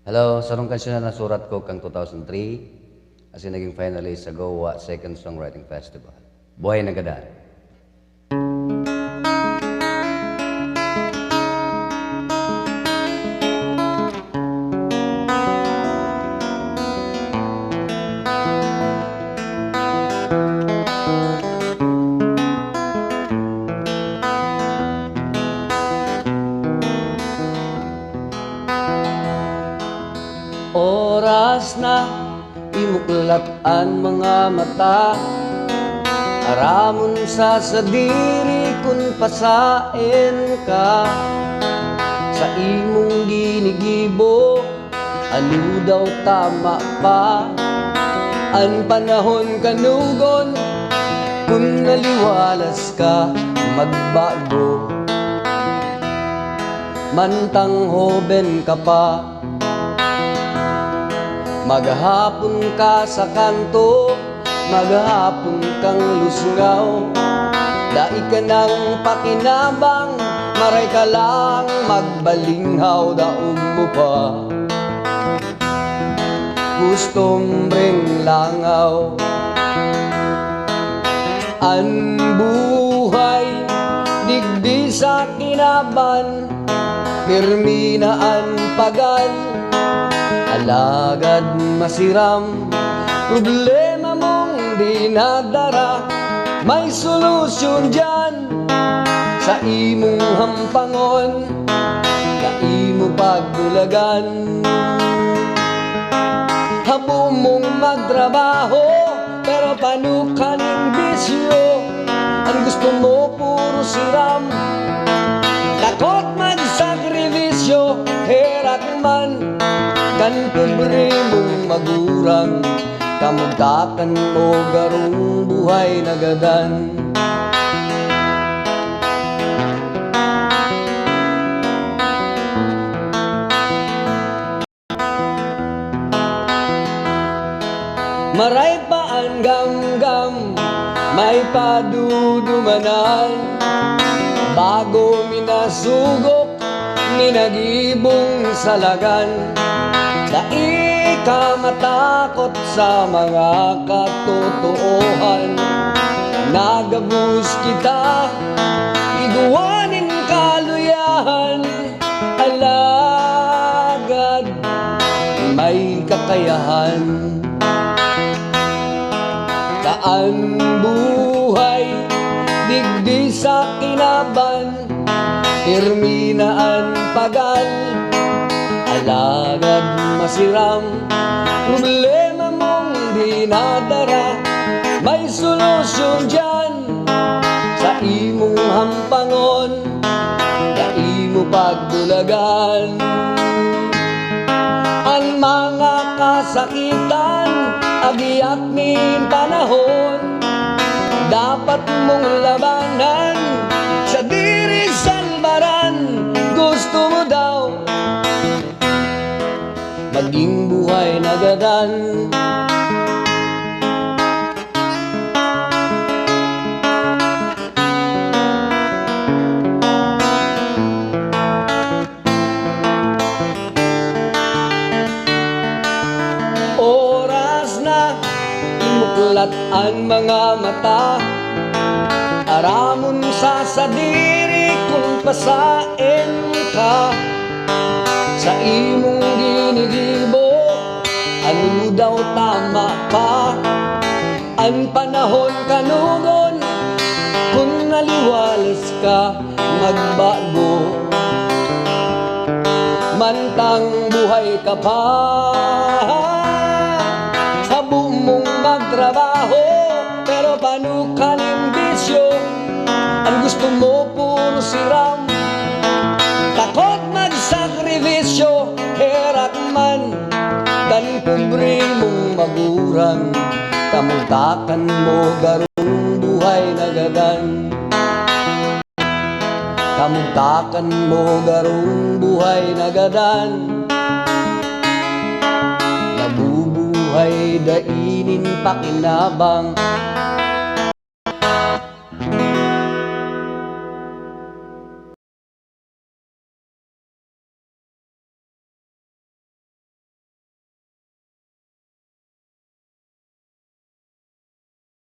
Hello, sarong kansyon na nasurat ko kang 2003 as naging finalist sa Goa Second Songwriting Festival. Buhay na Gadan. Oras na imuklat ang mga mata, aramon sa sadiri kun pasain ka. Sa imong ginigibo, ano daw tama pa? Ang panahon kanugon, kung naliwalas ka, magbago. Mantang hoben ka pa, maghapon ka sa kanto, maghapon kang lusngaw. Dai ka ng pakinabang, maray ka lang magbalinghaw. Daog mo pa gustong ring langaw. Ang buhay digdi sa kinaban, pirmi na ang pagal. Alagad masiram, problema mong dinadara, may solusyon dyan sa imong hampangon, na imo pagdulagan. Habo mong magtrabaho, pero panukan yung bisyo. Ang gusto mo puro siram, takot magsakripisyo. Herat man kan pobre mong magurang, kamugtakan mo garong buhay na gadan. Maray pa ang gamgam, may padudumanan, bago minasugok minagibong salagan. Dai ka matakot sa mga katotohan, nagabus kita, iguanin kaluyahan. Alagad may kakayahan, kaan buhay digdi sa kinaban, pirmi na ang pagal. Alagad masiram, problema mong dinadara, may solusyon dyan sa imong hampangon, na imo pagdulagan. Ang mga kasakitan, agiyat min panahon, dapat mong labanan sa diri salbaran. Gusto mo daw maging buhay na gadan, oras na imuklat ang mga mata, aramon sa sadiri kung pasain ka. Sa imong ginigibo, ano daw tama pa? Ang panahon kanugon, kung naliwalas ka, magbago. Mantang buhay ka pa, habo mong magtrabaho, pero panukan yung bisyo. Ang gusto mo puro siram, takot magsakripisyo. Herat man dan pobre mong magurang, kamugtakan mo garong buhay na gadan. Kamugtakan mo garong buhay na gadan. Nabubuhay dainin pakinabang,